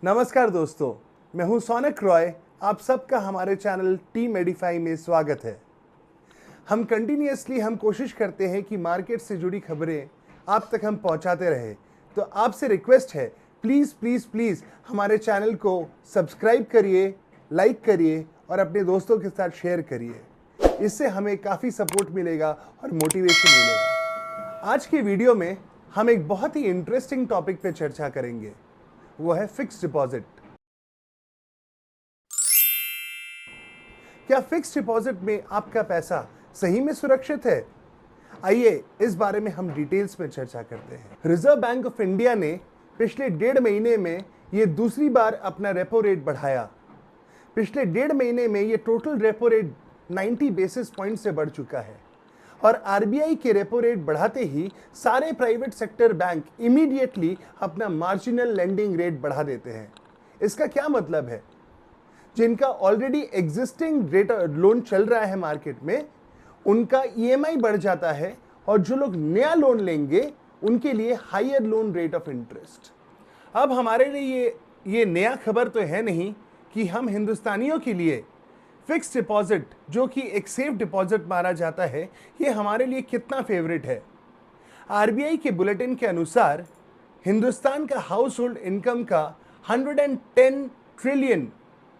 नमस्कार दोस्तों, मैं हूं सोनक रॉय। आप सबका हमारे चैनल टीम एडिफाई में स्वागत है। हम कोशिश करते हैं कि मार्केट से जुड़ी खबरें आप तक हम पहुंचाते रहे। तो आपसे रिक्वेस्ट है, प्लीज़ प्लीज़ प्लीज़ हमारे चैनल को सब्सक्राइब करिए, लाइक करिए और अपने दोस्तों के साथ शेयर करिए। इससे हमें काफ़ी सपोर्ट मिलेगा और मोटिवेशन मिलेगा। आज के वीडियो में हम एक बहुत ही इंटरेस्टिंग टॉपिक पे चर्चा करेंगे, वो है फिक्स्ड डिपॉजिट। क्या फिक्स्ड डिपॉजिट में आपका पैसा सही में सुरक्षित है? आइए इस बारे में हम डिटेल्स में चर्चा करते हैं। रिजर्व बैंक ऑफ इंडिया ने पिछले 1.5 महीने में ये दूसरी बार अपना रेपो रेट बढ़ाया। पिछले 1.5 महीने में ये total repo rate 90 basis point से बढ़ चुका है और आरबीआई के रेपो रेट बढ़ाते ही सारे प्राइवेट सेक्टर बैंक इमीडिएटली अपना मार्जिनल लेंडिंग रेट बढ़ा देते हैं। इसका क्या मतलब है? जिनका ऑलरेडी एग्जिस्टिंग रेट लोन चल रहा है मार्केट में, उनका ईएमआई बढ़ जाता है और जो लोग नया लोन लेंगे उनके लिए higher loan rate of interest. अब हमारे लिए ये नया खबर तो है नहीं कि हम हिंदुस्तानियों के लिए फिक्स्ड डिपॉजिट, जो कि एक सेफ डिपॉजिट माना जाता है, ये हमारे लिए कितना फेवरेट है। आरबीआई के बुलेटिन के अनुसार हिंदुस्तान का हाउस होल्ड इनकम का 110 ट्रिलियन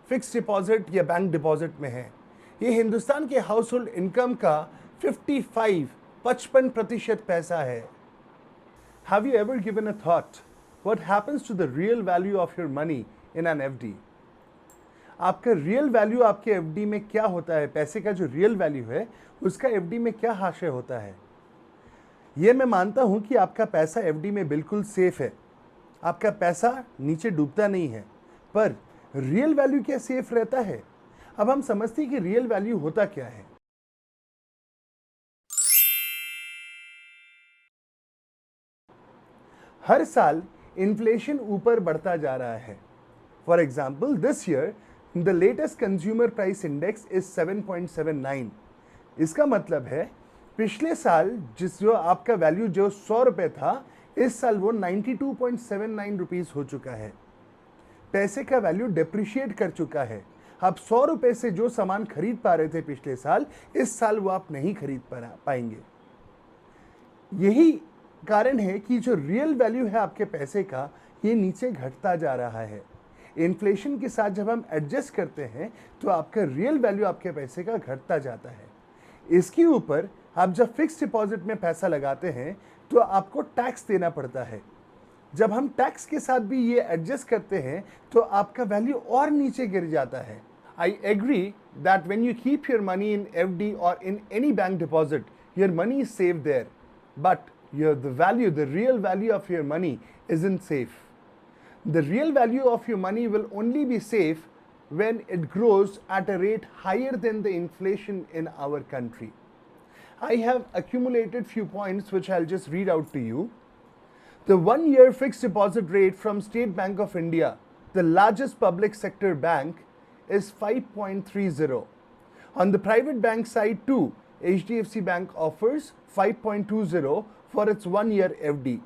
फिक्स्ड डिपॉजिट या बैंक डिपॉजिट में है। ये हिंदुस्तान के हाउस होल्ड इनकम का 55% पैसा है। Have you ever given a thought what happens to the real value of your money in an FD? आपका रियल वैल्यू आपके एफडी में क्या होता है? पैसे का जो रियल वैल्यू है उसका एफडी में क्या हाशिए होता है? ये मैं मानता हूं कि आपका पैसा एफडी में बिल्कुल सेफ है, आपका पैसा नीचे डूबता नहीं है, पर रियल वैल्यू क्या सेफ रहता है? अब हम समझते हैं कि रियल वैल्यू होता क्या है। हर साल इन्फ्लेशन ऊपर बढ़ता जा रहा है। For example, this year the latest consumer price index is 7.79। इसका मतलब है पिछले साल जो आपका वैल्यू जो 100 रुपए था, इस साल वो 92.79 रुपीज हो चुका है। पैसे का वैल्यू डेप्रिशिएट कर चुका है। आप 100 रुपए से जो सामान खरीद पा रहे थे पिछले साल, इस साल वो आप नहीं खरीद पाएंगे। यही कारण है कि जो रियल वैल्यू है आपके पैसे का, ये नीचे घटता जा रहा है। इन्फ्लेशन के साथ जब हम एडजस्ट करते हैं तो आपका रियल वैल्यू आपके पैसे का घटता जाता है। इसके ऊपर आप जब फिक्स्ड डिपॉजिट में पैसा लगाते हैं तो आपको टैक्स देना पड़ता है। जब हम टैक्स के साथ भी ये एडजस्ट करते हैं तो आपका वैल्यू और नीचे गिर जाता है। I agree that when you keep your money in FD और in any bank deposit, your money is safe there, but the real value of your money isn't safe. The real value of your money will only be safe when it grows at a rate higher than the inflation in our country. I have accumulated few points which I'll just read out to you. The 1-year fixed deposit rate from State Bank of India, the largest public sector bank, is 5.30. On the private bank side too, HDFC Bank offers 5.20 for its 1-year FD.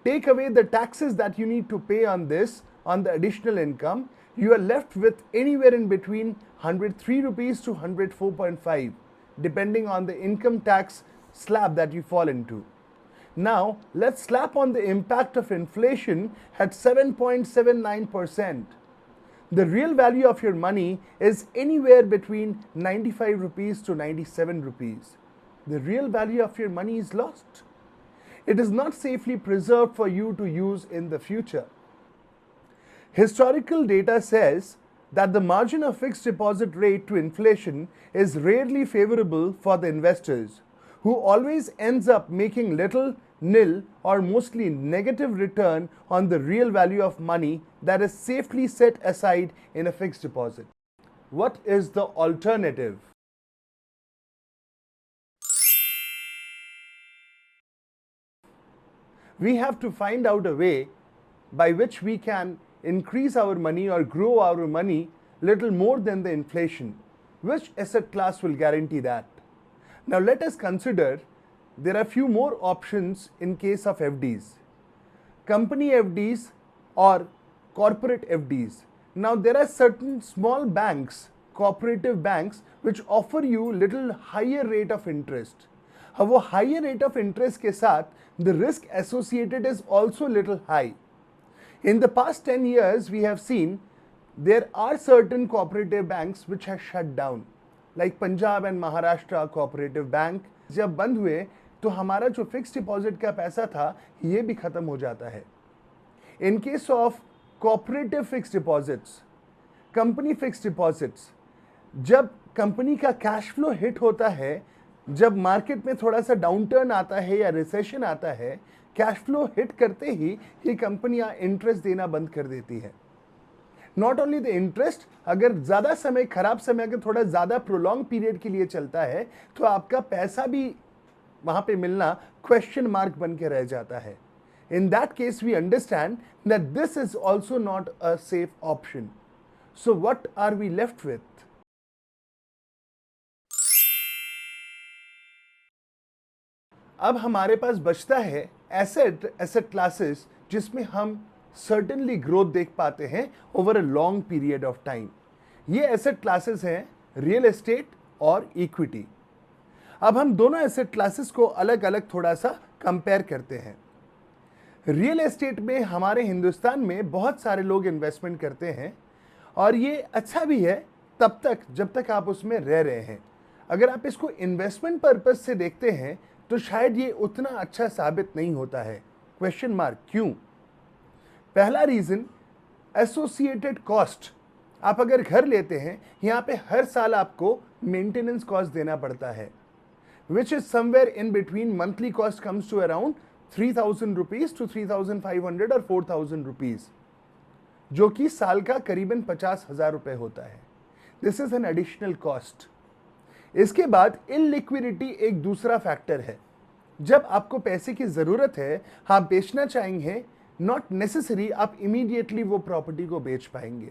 Take away the taxes that you need to pay on this, on the additional income, you are left with anywhere in between 103 rupees to 104.5, depending on the income tax slab that you fall into. Now, let's slap on the impact of inflation at 7.79%. The real value of your money is anywhere between 95 rupees to 97 rupees. The real value of your money is lost. It is not safely preserved for you to use in the future. Historical data says that the margin of fixed deposit rate to inflation is rarely favorable for the investors, who always ends up making little, nil, or mostly negative return on the real value of money that is safely set aside in a fixed deposit. What is the alternative? We have to find out a way by which we can increase our money or grow our money little more than the inflation. Which asset class will guarantee that? Now let us consider there are few more options in case of FDs. Company FDs or corporate FDs. Now there are certain small banks, cooperative banks, which offer you little higher rate of interest. अब वो higher rate of interest के साथ the risk associated is also little high. In the past 10 years, we have seen there are certain cooperative banks which have shut down, like Punjab and Maharashtra cooperative bank. जब बंद हुए तो हमारा जो fix deposit का पैसा था ये भी खत्म हो जाता है. In case of cooperative fixed deposits, company fix deposits, जब कंपनी का कैश फ्लो हिट होता है, जब मार्केट में थोड़ा सा डाउनटर्न आता है या रिसेशन आता है, कैश फ्लो हिट करते ही ये कंपनियां इंटरेस्ट देना बंद कर देती है. नॉट ओनली द इंटरेस्ट, अगर ज़्यादा समय, खराब समय अगर थोड़ा ज़्यादा प्रोलॉन्ग पीरियड के लिए चलता है तो आपका पैसा भी वहाँ पे मिलना क्वेश्चन मार्क बन के रह जाता है. In that case, we understand that this is also not a safe option. So what are we left with? अब हमारे पास बचता है एसेट क्लासेस जिसमें हम सर्टेनली ग्रोथ देख पाते हैं over a long period of time. ये एसेट क्लासेस हैं रियल एस्टेट और इक्विटी. अब हम दोनों एसेट क्लासेस को अलग अलग थोड़ा सा कंपेयर करते हैं. रियल एस्टेट में हमारे हिंदुस्तान में बहुत सारे लोग इन्वेस्टमेंट करते हैं और ये अच्छा भी है तब तक जब तक आप उसमें रह रहे हैं. अगर आप इसको इन्वेस्टमेंट पर्पस से देखते हैं तो शायद ये उतना अच्छा साबित नहीं होता है. क्वेश्चन मार्क, क्यों? पहला रीज़न, एसोसिएटेड कॉस्ट. आप अगर घर लेते हैं, यहाँ पे हर साल आपको मेंटेनेंस कॉस्ट देना पड़ता है, which is somewhere in between. Monthly cost comes to around 3,000 rupees to 3,500 और 4,000 रुपीज, जो कि साल का करीबन 50,000 रुपए होता है. This is an additional cost. इसके बाद इलिक्विडिटी एक दूसरा फैक्टर है. जब आपको पैसे की ज़रूरत है, आप बेचना चाहेंगे, नॉट नेसेसरी आप इमीडिएटली वो प्रॉपर्टी को बेच पाएंगे.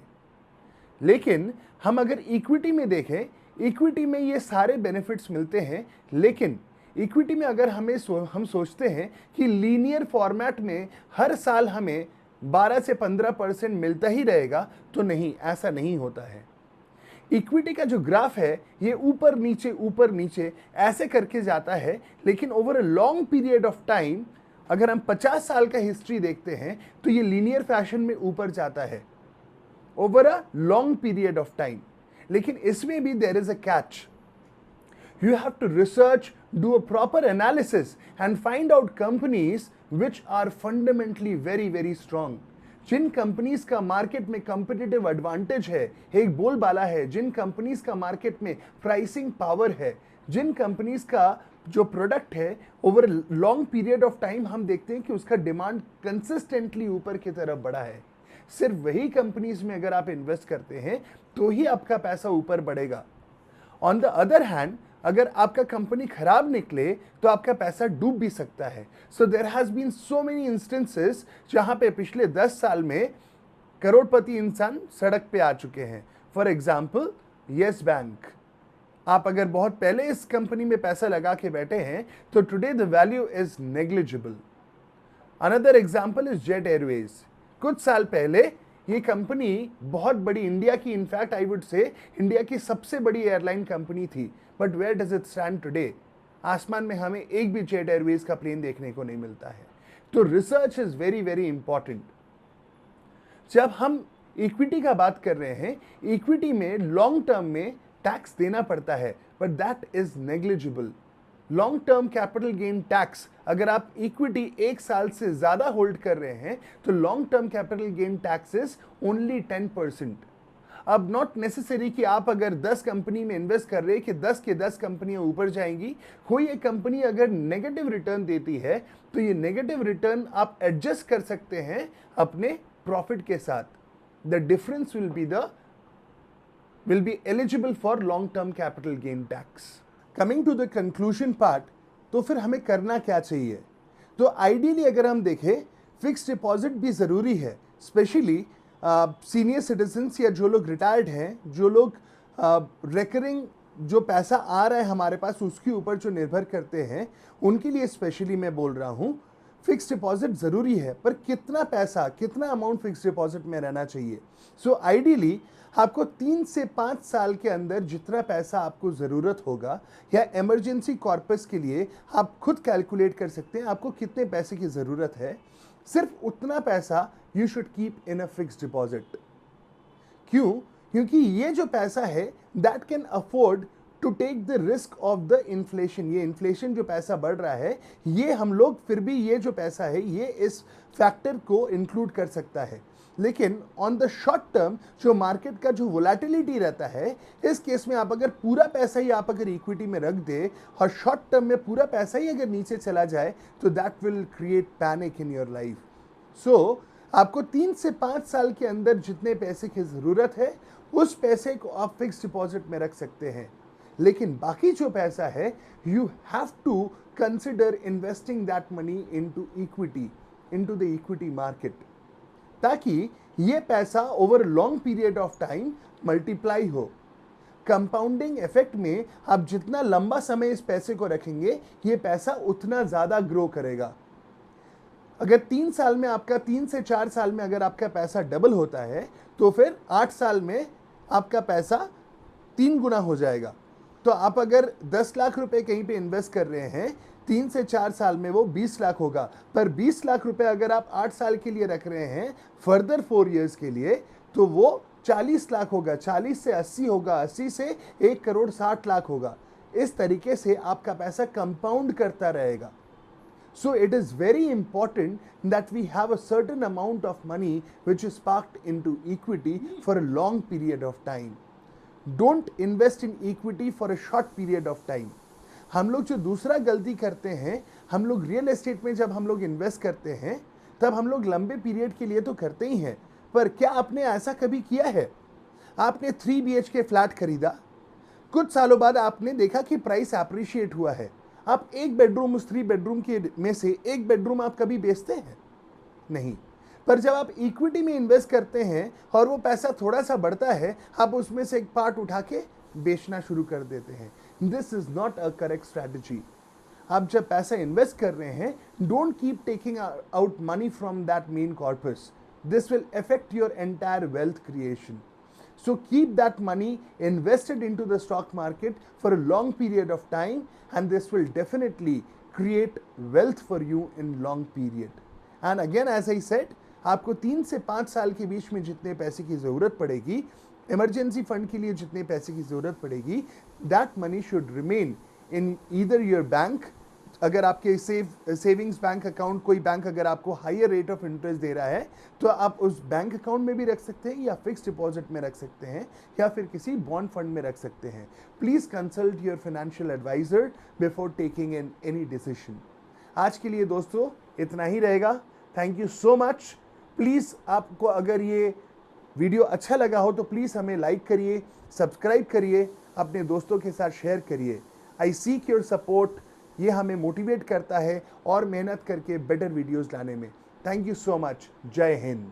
लेकिन हम अगर इक्विटी में देखें, इक्विटी में ये सारे बेनिफिट्स मिलते हैं. लेकिन इक्विटी में अगर हम सोचते हैं कि लीनियर फॉर्मेट में हर साल हमें 12 से 15% मिलता ही रहेगा, तो नहीं, ऐसा नहीं होता है. इक्विटी का जो ग्राफ है ये ऊपर नीचे ऐसे करके जाता है. लेकिन over a long period of time, अगर हम 50 साल का हिस्ट्री देखते हैं तो ये लीनियर फैशन में ऊपर जाता है over a long period of time. लेकिन इसमें भी there is a catch. You have to research, do a proper analysis and find out companies which are fundamentally very, very strong. Jin companies का market में competitive advantage है, एक बोलबाला है, जिन companies का मार्केट में प्राइसिंग पावर है, जिन companies का जो प्रोडक्ट है over long period of time हम देखते हैं कि उसका डिमांड कंसिस्टेंटली ऊपर की तरफ बढ़ा है. सिर्फ वही कंपनीज में अगर आप इन्वेस्ट करते हैं तो ही आपका पैसा ऊपर बढ़ेगा. ऑन द अदर हैंड, अगर आपका कंपनी खराब निकले तो आपका पैसा डूब भी सकता है. So there has been so many instances जहां पे पिछले 10 साल में करोड़पति इंसान सड़क पे आ चुके हैं. For example, yes bank. आप अगर बहुत पहले इस कंपनी में पैसा लगा के बैठे हैं तो today the value is negligible. Another example is Jet Airways. कुछ साल पहले ये कंपनी बहुत बड़ी, इंडिया की, in fact I would say India की सबसे बड़ी एयरलाइन कंपनी थी. But where does it stand today? आसमान में हमें एक भी जेट एयरवेज का प्लेन देखने को नहीं मिलता है. तो research is very very important. जब हम इक्विटी का बात कर रहे हैं, इक्विटी में लॉन्ग टर्म में टैक्स देना पड़ता है, but that is negligible. Long term capital gain tax, अगर आप इक्विटी एक साल से ज़्यादा होल्ड कर रहे हैं तो long term capital gain tax is only 10%. अब नॉट नेसेसरी कि आप अगर 10 कंपनी में इन्वेस्ट कर रहे हैं कि 10 के 10 कंपनियां ऊपर जाएंगी. कोई एक कंपनी अगर नेगेटिव रिटर्न देती है तो ये नेगेटिव रिटर्न आप एडजस्ट कर सकते हैं अपने प्रॉफिट के साथ. The difference will be eligible for long term capital gain tax. Coming to the conclusion part, तो फिर हमें करना क्या चाहिए? तो आइडियली अगर हम देखें, फिक्स डिपॉजिट भी ज़रूरी है, स्पेशली सीनियर सिटीजन्स या जो लोग रिटायर्ड हैं, जो लोग रेकरिंग जो पैसा आ रहा है हमारे पास उसके ऊपर जो निर्भर करते हैं, उनके लिए स्पेशली मैं बोल रहा हूँ. फिक्स डिपॉजिट ज़रूरी है, पर कितना पैसा, कितना अमाउंट फिक्स डिपॉजिट में रहना चाहिए? सो आइडियली आपको 3 से 5 साल के अंदर जितना पैसा आपको ज़रूरत होगा या इमरजेंसी कॉर्पस के लिए आप खुद कैलकुलेट कर सकते हैं आपको कितने पैसे की ज़रूरत है, सिर्फ उतना पैसा you should keep in a fix deposit. क्यों? क्योंकि ये जो पैसा है that can afford to take the risk of the inflation. ये इन्फ्लेशन जो पैसा बढ़ रहा है, ये हम लोग फिर भी ये जो पैसा है ये इस फैक्टर को इंक्लूड कर सकता है। लेकिन ऑन द शॉर्ट टर्म जो मार्केट का जो वोलेटिलिटी रहता है, इस केस में आप अगर पूरा पैसा ही आप अगर इक्विटी में रख दे और शॉर्ट टर्म में पूरा पैसा ही अगर नीचे चला जाए तो that will create panic in your life. So आपको 3 से 5 साल के अंदर जितने पैसे की ज़रूरत है उस पैसे को आप फिक्स डिपॉजिट में रख सकते हैं, लेकिन बाकी जो पैसा है you have to consider investing that money into equity, into the equity market, ताकि ये पैसा over long period of time multiply हो। कंपाउंडिंग इफेक्ट में आप जितना लंबा समय इस पैसे को रखेंगे ये पैसा उतना ज़्यादा ग्रो करेगा। अगर 3 साल में आपका 3 से 4 साल में अगर आपका पैसा डबल होता है तो फिर 8 साल में आपका पैसा 3 गुना हो जाएगा। तो आप अगर 10 लाख रुपए कहीं पे इन्वेस्ट कर रहे हैं, 3 से 4 साल में वो 20 लाख होगा, पर 20 लाख रुपए अगर आप 8 साल के लिए रख रहे हैं फर्दर 4 इयर्स के लिए, तो वो 40 लाख होगा, 40 से 80 होगा, 80 से 1 करोड़ 60 लाख होगा। इस तरीके से आपका पैसा कंपाउंड करता रहेगा। So it is very important that we have a certain amount of money which is parked into equity for a long period of time. Don't invest in equity for a short period of time. हम लोग जो दूसरा गलती करते हैं, हम लोग real estate में जब हम लोग इन्वेस्ट करते हैं तब हम लोग लंबे पीरियड के लिए तो करते ही हैं, पर क्या आपने ऐसा कभी किया है? आपने 3 BHK फ्लैट खरीदा, कुछ सालों बाद आपने देखा कि प्राइस एप्रिशिएट हुआ है, आप एक बेडरूम उस 3 बेडरूम के में से एक बेडरूम आप कभी बेचते हैं? नहीं। पर जब आप इक्विटी में इन्वेस्ट करते हैं और वो पैसा थोड़ा सा बढ़ता है, आप उसमें से एक पार्ट उठा के बेचना शुरू कर देते हैं। This is not a correct strategy. आप जब पैसा इन्वेस्ट कर रहे हैं, don't keep taking out money from that main corpus. This will affect your entire wealth creation. So keep that money invested into the stock market for a long period of time, and this will definitely create wealth for you in long period. And again, as I said, आपको 3 से 5 साल के बीच में जितने पैसे की ज़रूरत पड़ेगी, इमरजेंसी फंड के लिए जितने पैसे की ज़रूरत पड़ेगी, that money should remain in either your bank, अगर आपके सेविंग्स बैंक अकाउंट, कोई बैंक अगर आपको हायर रेट ऑफ इंटरेस्ट दे रहा है तो आप उस बैंक अकाउंट में भी रख सकते हैं, या फिक्स डिपॉजिट में रख सकते हैं, या फिर किसी बॉन्ड फंड में रख सकते हैं। Please consult your financial advisor before taking any decision. आज के लिए दोस्तों इतना ही रहेगा। Thank you so much. Please आपको अगर ये वीडियो अच्छा लगा हो तो प्लीज़ हमें लाइक करिए, सब्सक्राइब करिए, अपने दोस्तों के साथ शेयर करिए। आई सीक योर सपोर्ट। ये हमें मोटिवेट करता है और मेहनत करके बेटर वीडियोस लाने में। Thank you so much. जय हिंद।